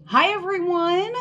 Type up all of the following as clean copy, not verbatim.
Hi everyone,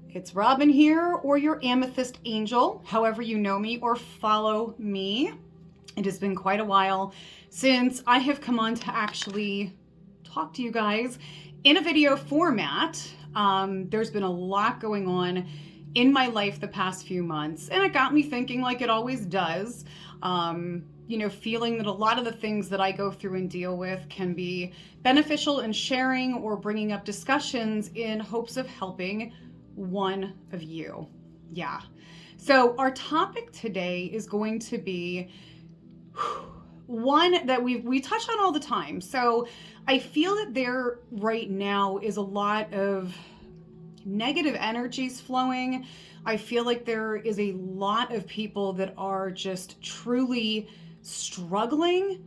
it's Robin here, or your Amethyst Angel, however you know me or follow me. It has been quite a while since I have come on to actually talk to you guys in a video format. There's been a lot going on in my life the past few months, and it got me thinking, like it always does. Feeling that a lot of the things that I go through and deal with can be beneficial in sharing or bringing up discussions in hopes of helping one of you. Yeah. So, our topic today is going to be one that we touch on all the time. So, I feel that there right now is a lot of negative energies flowing. I feel like there is a lot of people that are just truly struggling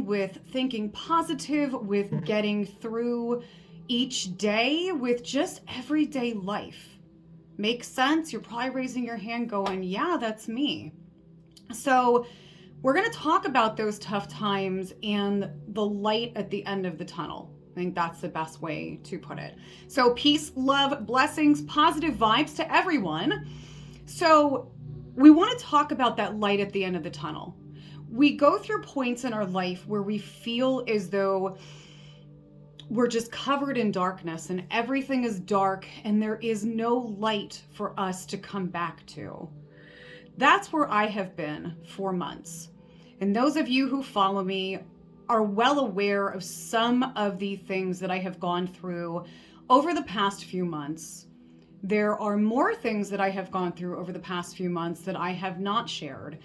with thinking positive, with getting through each day, with just everyday life. Makes sense? You're probably raising your hand going, yeah, that's me. So we're going to talk about those tough times and the light at the end of the tunnel. I think that's the best way to put it. So peace, love, blessings, positive vibes to everyone. So we want to talk about that light at the end of the tunnel. We go through points in our life where we feel as though we're just covered in darkness and everything is dark and there is no light for us to come back to. That's where I have been for months. And those of you who follow me are well aware of some of the things that I have gone through over the past few months. There are more things that I have gone through over the past few months that I have not shared.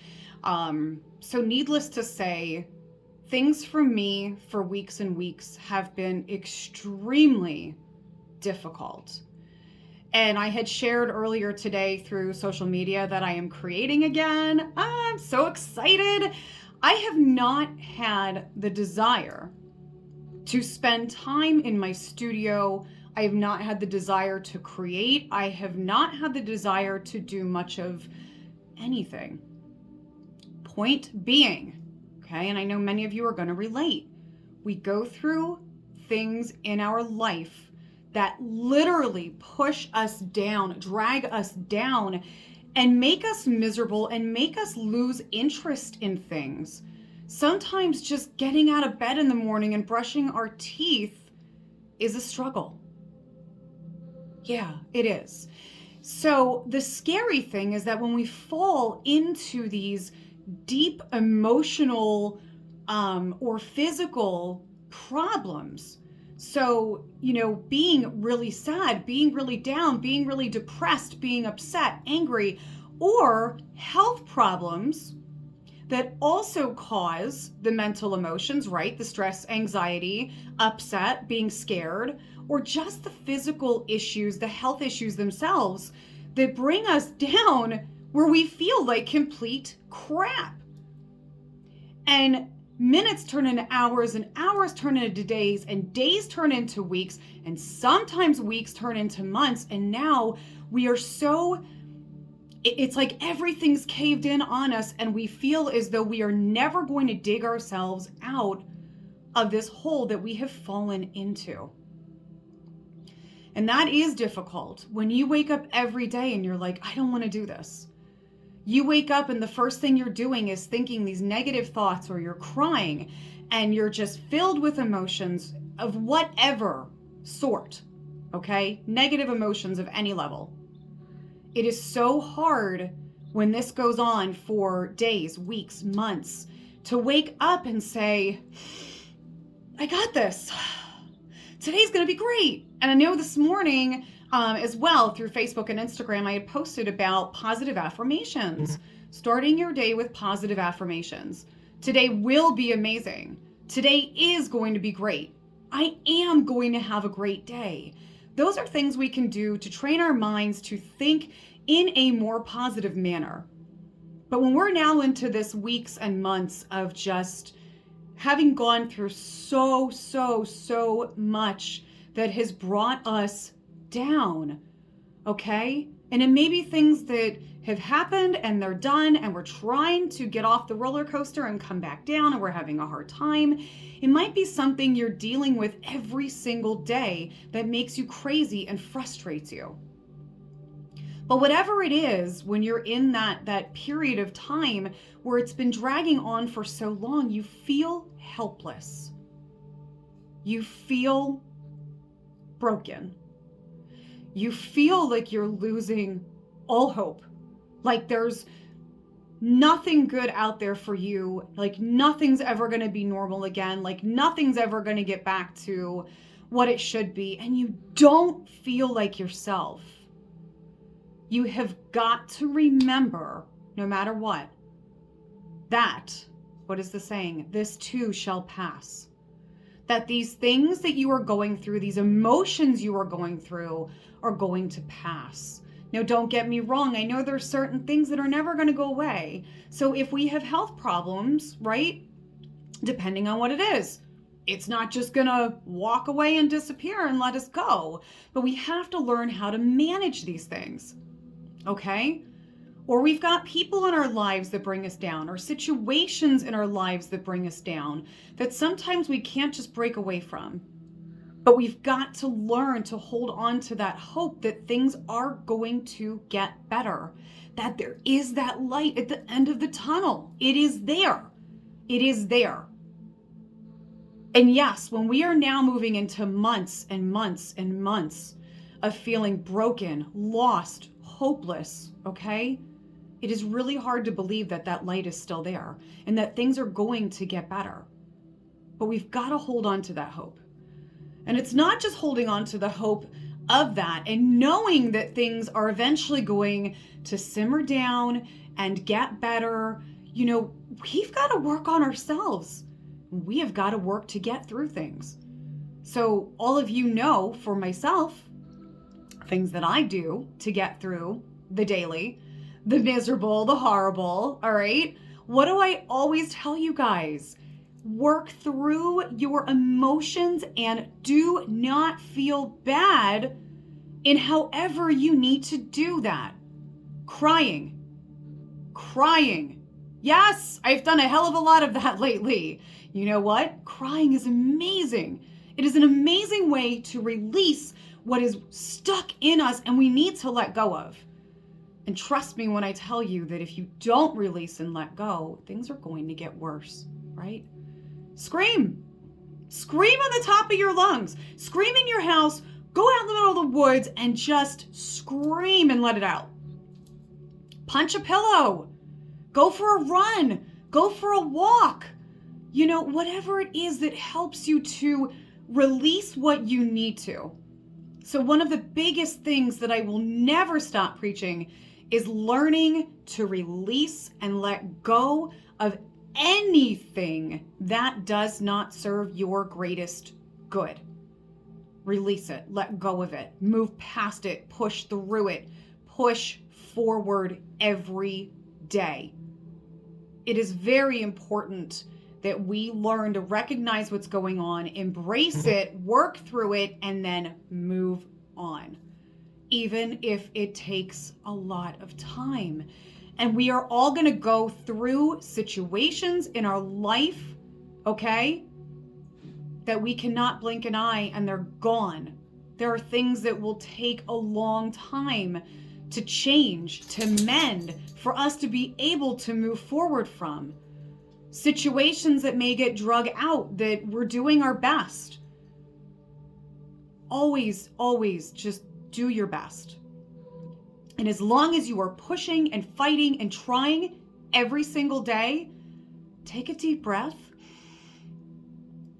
So needless to say, things for me for weeks and weeks have been extremely difficult. And I had shared earlier today through social media that I am creating again. I'm so excited. I have not had the desire to spend time in my studio. I have not had the desire to create. I have not had the desire to do much of anything. Point being, okay, and I know many of you are going to relate. We go through things in our life that literally push us down, drag us down, and make us miserable and make us lose interest in things. Sometimes just getting out of bed in the morning and brushing our teeth is a struggle. Yeah, it is. So the scary thing is that when we fall into these deep emotional or physical problems, so, being really sad, being really down, being really depressed, being upset, angry, or health problems that also cause the mental emotions, right? The stress, anxiety, upset, being scared, or just the physical issues, the health issues themselves that bring us down where we feel like complete crap. And minutes turn into hours and hours turn into days and days turn into weeks and sometimes weeks turn into months. And now we are it's like everything's caved in on us and we feel as though we are never going to dig ourselves out of this hole that we have fallen into. And that is difficult when you wake up every day and you're like, I don't want to do this. You wake up and the first thing you're doing is thinking these negative thoughts, or you're crying and you're just filled with emotions of whatever sort, okay? Negative emotions of any level. It is so hard when this goes on for days, weeks, months, to wake up and say, I got this. Today's going to be great. And I know this morning, as well, through Facebook and Instagram, I had posted about positive affirmations. Starting your day with positive affirmations. Today will be amazing. Today is going to be great. I am going to have a great day. Those are things we can do to train our minds to think in a more positive manner. But when we're now into this weeks and months of just having gone through so much that has brought us down, okay? And it may be things that have happened and they're done and we're trying to get off the roller coaster and come back down and we're having a hard time. It might be something you're dealing with every single day that makes you crazy and frustrates you. But whatever it is, when you're in that period of time where it's been dragging on for so long, you feel helpless. You feel broken. You feel like you're losing all hope. Like there's nothing good out there for you. Like nothing's ever going to be normal again. Like nothing's ever going to get back to what it should be. And you don't feel like yourself. You have got to remember, no matter what is the saying? This too shall pass. That these things that you are going through, these emotions you are going through, are going to pass. Now, don't get me wrong. I know there's certain things that are never going to go away. So if we have health problems, right, depending on what it is, it's not just going to walk away and disappear and let us go. But we have to learn how to manage these things, okay? Or we've got people in our lives that bring us down, or situations in our lives that bring us down, that sometimes we can't just break away from. But we've got to learn to hold on to that hope that things are going to get better, that there is that light at the end of the tunnel. It is there. It is there. And yes, when we are now moving into months and months and months of feeling broken, lost, hopeless, okay? It is really hard to believe that that light is still there and that things are going to get better. But we've got to hold on to that hope. And it's not just holding on to the hope of that and knowing that things are eventually going to simmer down and get better. You know, we've got to work on ourselves. We have got to work to get through things. So all of you know, for myself, things that I do to get through the daily, the miserable, the horrible, all right? What do I always tell you guys? Work through your emotions and do not feel bad in however you need to do that. Crying. Yes, I've done a hell of a lot of that lately. You know what? Crying is amazing. It is an amazing way to release what is stuck in us and we need to let go of. And trust me when I tell you that if you don't release and let go, things are going to get worse, right? Scream. Scream on the top of your lungs. Scream in your house. Go out in the middle of the woods and just scream and let it out. Punch a pillow. Go for a run. Go for a walk. You know, whatever it is that helps you to release what you need to. So one of the biggest things that I will never stop preaching is learning to release and let go of anything that does not serve your greatest good. Release it, let go of it, move past it, push through it, push forward every day. It is very important that we learn to recognize what's going on, embrace it, work through it, and then move on. Even if it takes a lot of time. And we are all going to go through situations in our life, okay, that we cannot blink an eye and they're gone. There are things that will take a long time to change, to mend, for us to be able to move forward from. Situations that may get drug out, that we're doing our best. Always, always just do your best. And as long as you are pushing and fighting and trying every single day, take a deep breath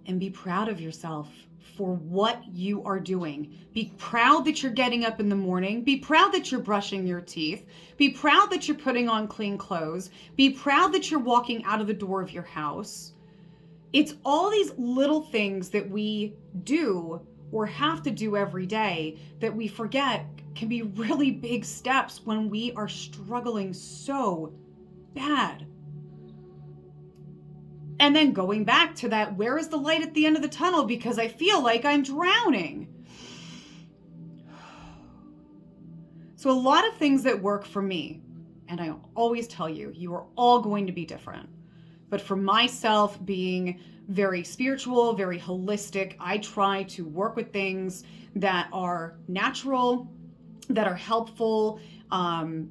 and be proud of yourself for what you are doing. Be proud that you're getting up in the morning. Be proud that you're brushing your teeth. Be proud that you're putting on clean clothes. Be proud that you're walking out of the door of your house. It's all these little things that we do or have to do every day that we forget can be really big steps when we are struggling so bad. And then going back to that, where is the light at the end of the tunnel? Because I feel like I'm drowning. So a lot of things that work for me, And I always tell you, you are all going to be different. But for myself, being very spiritual, very holistic, I try to work with things that are natural, that are helpful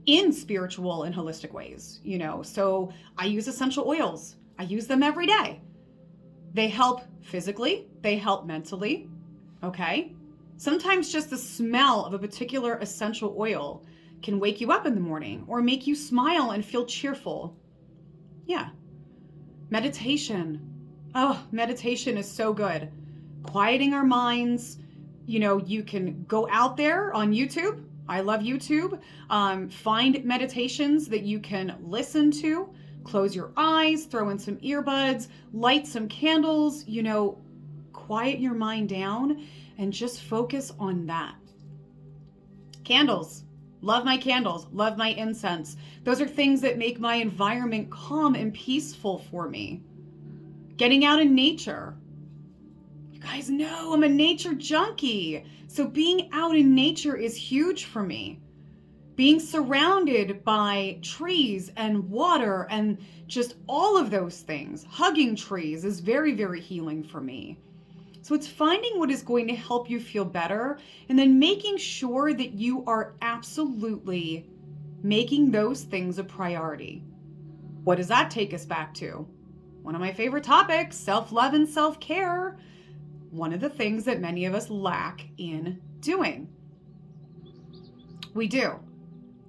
in spiritual and holistic ways, you know. So I use essential oils. I use them every day. They help physically, they help mentally, okay? Sometimes just the smell of a particular essential oil can wake you up in the morning or make you smile and feel cheerful. Yeah. Meditation. Oh, meditation is so good. Quieting our minds. You know, you can go out there on YouTube. I love YouTube. Find meditations that you can listen to. Close your eyes, throw in some earbuds, light some candles, you know, quiet your mind down and just focus on that. Candles. Love my candles. Love my incense. Those are things that make my environment calm and peaceful for me. Getting out in nature. You guys know I'm a nature junkie. So being out in nature is huge for me. Being surrounded by trees and water and just all of those things. Hugging trees is very, very healing for me. So it's finding what is going to help you feel better and then making sure that you are absolutely making those things a priority. What does that take us back to? One of my favorite topics, self-love and self-care. One of the things that many of us lack in doing. We do.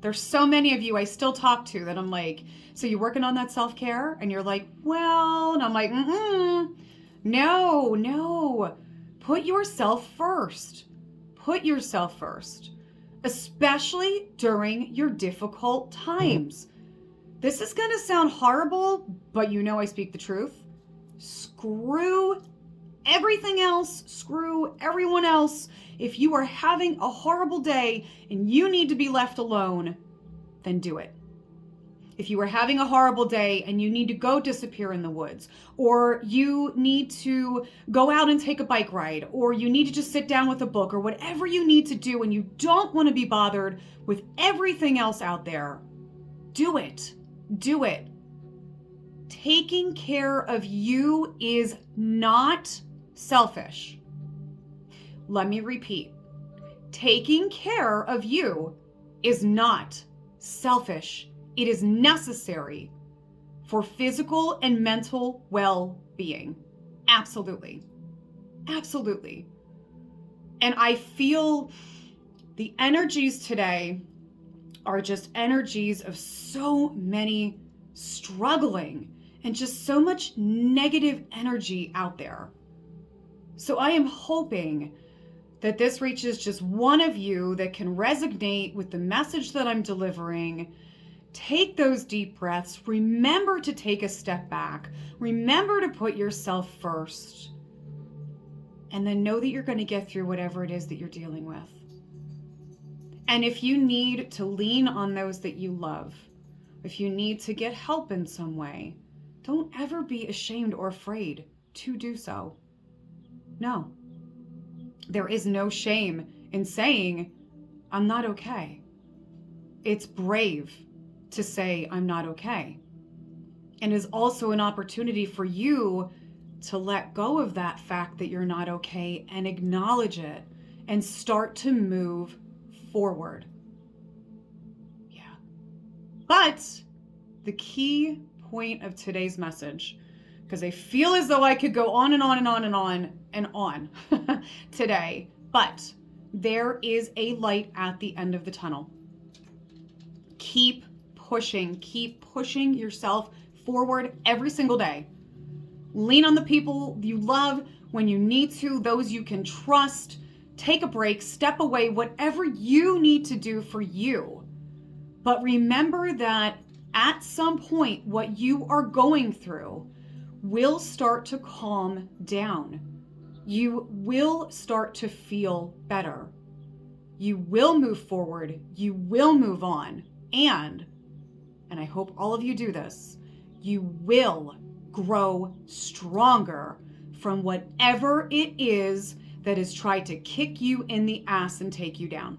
There's so many of you I still talk to that I'm like, so you're working on that self-care? And you're like, well, and I'm like, no. Put yourself first. Put yourself first, especially during your difficult times. This is going to sound horrible, but you know I speak the truth. Screw everything else. Screw everyone else. If you are having a horrible day and you need to be left alone, then do it. If you are having a horrible day and you need to go disappear in the woods, or you need to go out and take a bike ride, or you need to just sit down with a book, or whatever you need to do and you don't want to be bothered with everything else out there, do it. Do it. Taking care of you is not selfish. Let me repeat. Taking care of you is not selfish. It is necessary for physical and mental well-being. Absolutely. Absolutely. And I feel the energies today are just energies of so many struggling and just so much negative energy out there. So I am hoping that this reaches just one of you that can resonate with the message that I'm delivering. Take those deep breaths. Remember to take a step back. Remember to put yourself first. And then know that you're going to get through whatever it is that you're dealing with. And if you need to lean on those that you love, if you need to get help in some way, don't ever be ashamed or afraid to do so. No. There is no shame in saying, I'm not okay. It's brave to say, I'm not okay. And is also an opportunity for you to let go of that fact that you're not okay and acknowledge it and start to move forward. Yeah. But the key point of today's message, because I feel as though I could go on and on and on and on and on today, but there is a light at the end of the tunnel. Keep pushing yourself forward every single day. Lean on the people you love when you need to, those you can trust. Take a break, step away, whatever you need to do for you. But remember that at some point, what you are going through will start to calm down. You will start to feel better. You will move forward. You will move on. And I hope all of you do this, you will grow stronger from whatever it is that has tried to kick you in the ass and take you down.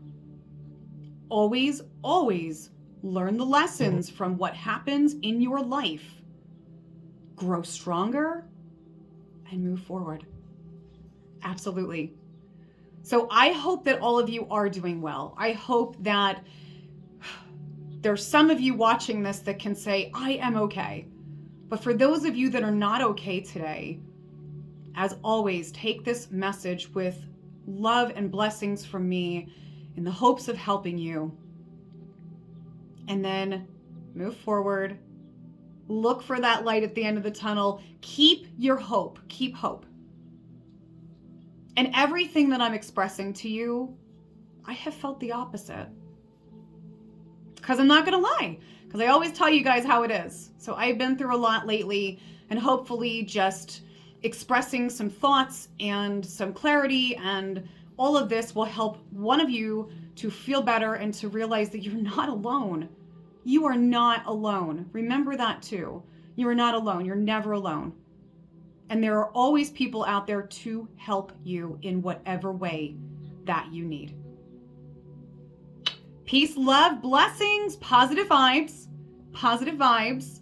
Always, always learn the lessons from what happens in your life, grow stronger, and move forward. Absolutely. So I hope that all of you are doing well. I hope that there's some of you watching this that can say, I am okay. But for those of you that are not okay today, as always, take this message with love and blessings from me in the hopes of helping you. And then move forward. Look for that light at the end of the tunnel. Keep your hope. Keep hope. And everything that I'm expressing to you, I have felt the opposite. Because I'm not going to lie. Because I always tell you guys how it is. So I've been through a lot lately, and hopefully just expressing some thoughts and some clarity and all of this will help one of you to feel better and to realize that you're not alone. You are not alone. Remember that too. You are not alone. You're never alone. And there are always people out there to help you in whatever way that you need. Peace, love, blessings, positive vibes, positive vibes.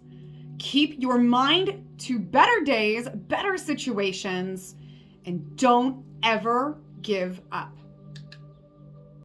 Keep your mind to better days, better situations, and don't ever give up.